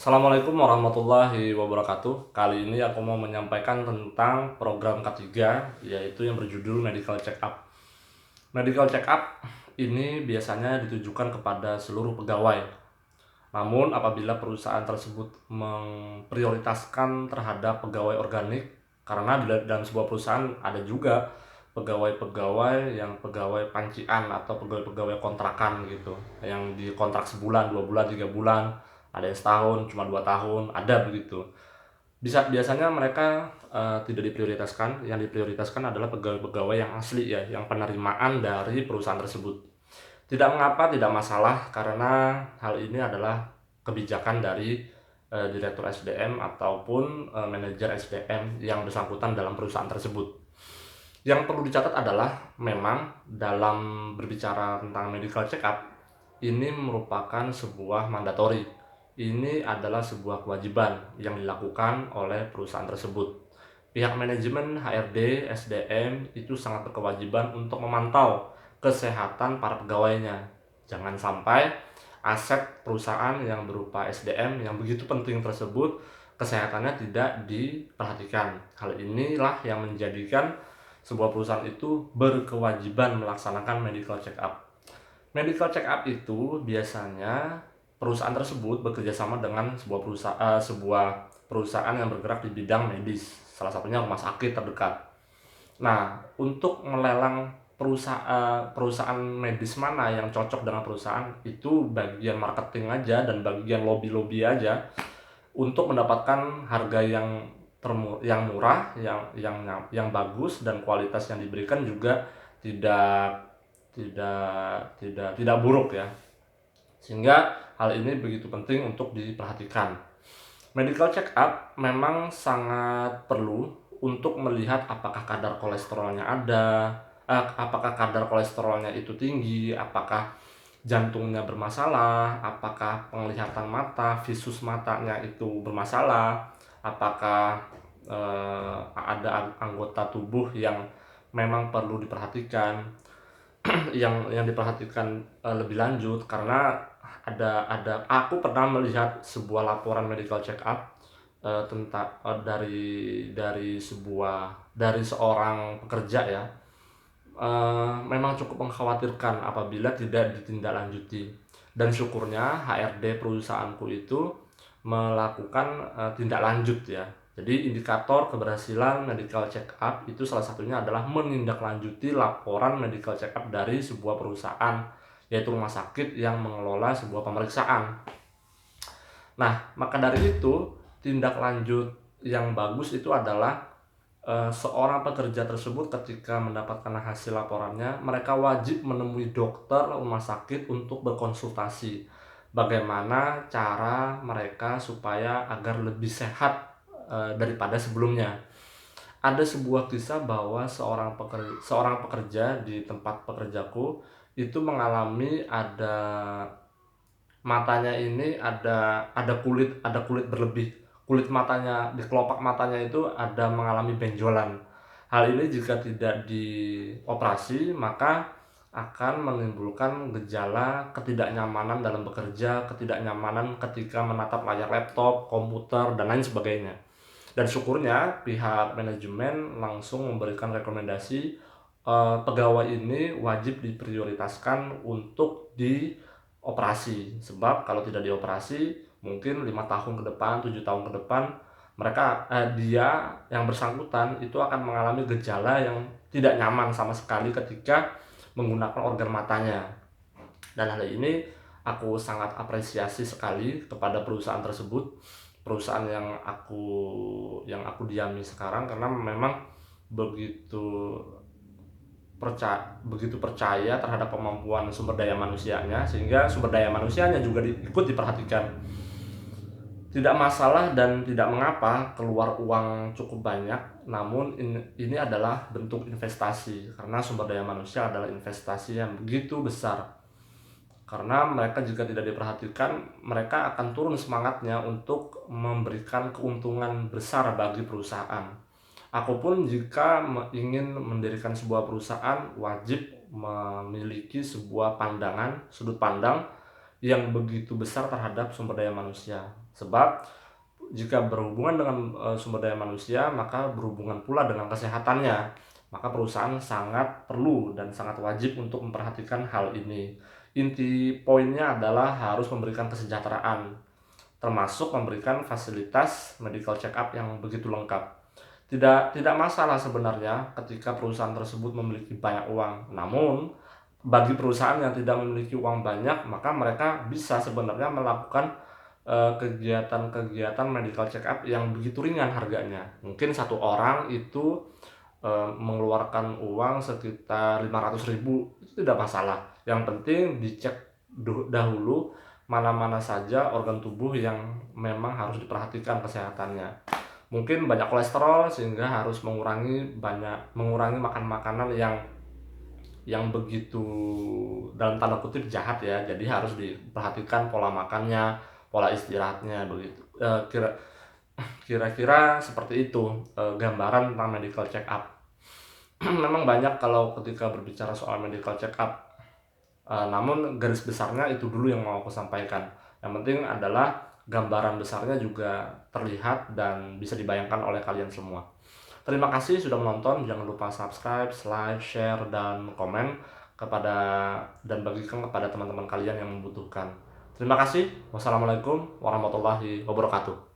Assalamualaikum warahmatullahi wabarakatuh. Kali ini aku mau menyampaikan tentang program ketiga, yaitu yang berjudul Medical Check Up. Medical Check Up ini biasanya ditujukan kepada seluruh pegawai. Namun apabila perusahaan tersebut memprioritaskan terhadap pegawai organik, karena di dalam sebuah perusahaan ada juga pegawai-pegawai yang pegawai pancian atau pegawai-pegawai kontrakan gitu, yang dikontrak sebulan, 2 bulan, 3 bulan, ada yang setahun, cuma 2 tahun, ada begitu. Biasanya mereka tidak diprioritaskan. Yang diprioritaskan adalah pegawai-pegawai yang asli ya, yang penerimaan dari perusahaan tersebut. Tidak mengapa, tidak masalah, karena hal ini adalah kebijakan dari direktur SDM ataupun manajer SDM yang bersangkutan dalam perusahaan tersebut. Yang perlu dicatat adalah memang dalam berbicara tentang medical check up ini merupakan sebuah mandatori. Ini adalah sebuah kewajiban yang dilakukan oleh perusahaan tersebut. Pihak manajemen, HRD, SDM itu sangat berkewajiban untuk memantau kesehatan para pegawainya. Jangan sampai aset perusahaan yang berupa SDM yang begitu penting tersebut kesehatannya tidak diperhatikan. Hal inilah yang menjadikan sebuah perusahaan itu berkewajiban melaksanakan medical check up. Medical check up itu biasanya perusahaan tersebut bekerja sama dengan sebuah perusahaan yang bergerak di bidang medis, salah satunya rumah sakit terdekat. Nah, untuk melelang perusahaan medis mana yang cocok dengan perusahaan itu bagian marketing aja dan bagian lobby-lobby aja untuk mendapatkan harga yang murah, yang bagus, dan kualitas yang diberikan juga tidak tidak buruk ya. Sehingga hal ini begitu penting untuk diperhatikan. Medical check up memang sangat perlu untuk melihat apakah kadar kolesterolnya ada, apakah kadar kolesterolnya itu tinggi, apakah jantungnya bermasalah, apakah penglihatan mata, visus matanya itu bermasalah, apakah ada anggota tubuh yang memang perlu diperhatikan, yang diperhatikan lebih lanjut. Karena aku pernah melihat sebuah laporan medical check up tentang dari seorang pekerja ya. Memang cukup mengkhawatirkan apabila tidak ditindaklanjuti, dan syukurnya HRD perusahaanku itu melakukan tindak lanjut ya. Jadi indikator keberhasilan medical check up itu salah satunya adalah menindaklanjuti laporan medical check up dari sebuah perusahaan, yaitu rumah sakit yang mengelola sebuah pemeriksaan. Nah, maka dari itu tindak lanjut yang bagus itu adalah seorang pekerja tersebut ketika mendapatkan hasil laporannya, mereka wajib menemui dokter rumah sakit untuk berkonsultasi bagaimana cara mereka supaya agar lebih sehat daripada sebelumnya. Ada sebuah kisah bahwa seorang pekerja di tempat pekerjaku itu mengalami matanya ini ada kulit berlebih. Kulit matanya di kelopak matanya itu ada mengalami benjolan. Hal ini jika tidak dioperasi maka akan menimbulkan gejala ketidaknyamanan dalam bekerja, ketidaknyamanan ketika menatap layar laptop, komputer, dan lain sebagainya. Dan syukurnya pihak manajemen langsung memberikan rekomendasi pegawai ini wajib diprioritaskan untuk dioperasi, sebab kalau tidak dioperasi mungkin 5 tahun ke depan, 7 tahun ke depan dia yang bersangkutan itu akan mengalami gejala yang tidak nyaman sama sekali ketika menggunakan organ matanya. Dan hal ini aku sangat apresiasi sekali kepada perusahaan tersebut, perusahaan yang aku diami sekarang, karena memang begitu begitu percaya terhadap kemampuan sumber daya manusianya, sehingga sumber daya manusianya juga ikut diperhatikan. Tidak masalah dan tidak mengapa keluar uang cukup banyak, namun ini adalah bentuk investasi, karena sumber daya manusia adalah investasi yang begitu besar. Karena mereka jika tidak diperhatikan, mereka akan turun semangatnya untuk memberikan keuntungan besar bagi perusahaan. Aku pun jika ingin mendirikan sebuah perusahaan wajib memiliki sebuah sudut pandang yang begitu besar terhadap sumber daya manusia. Sebab jika berhubungan dengan sumber daya manusia, maka berhubungan pula dengan kesehatannya. Maka perusahaan sangat perlu dan sangat wajib untuk memperhatikan hal ini. Inti poinnya adalah harus memberikan kesejahteraan, termasuk memberikan fasilitas medical check up yang begitu lengkap. Tidak masalah sebenarnya ketika perusahaan tersebut memiliki banyak uang. Namun bagi perusahaan yang tidak memiliki uang banyak, maka mereka bisa sebenarnya melakukan kegiatan-kegiatan medical check up yang begitu ringan harganya. Mungkin satu orang itu mengeluarkan uang sekitar 500.000, itu tidak masalah. Yang penting dicek dahulu mana-mana saja organ tubuh yang memang harus diperhatikan kesehatannya. Mungkin banyak kolesterol sehingga harus mengurangi makan makanan yang begitu dalam tanda kutip jahat ya. Jadi harus diperhatikan pola makannya, pola istirahatnya begitu. Kira-kira seperti itu gambaran tentang medical check up. Memang banyak kalau ketika berbicara soal medical check up. Namun garis besarnya itu dulu yang mau aku sampaikan. Yang penting adalah gambaran besarnya juga terlihat dan bisa dibayangkan oleh kalian semua. Terima kasih sudah menonton. Jangan lupa subscribe, like, share, dan komen dan bagikan kepada teman-teman kalian yang membutuhkan. Terima kasih. Wassalamualaikum warahmatullahi wabarakatuh.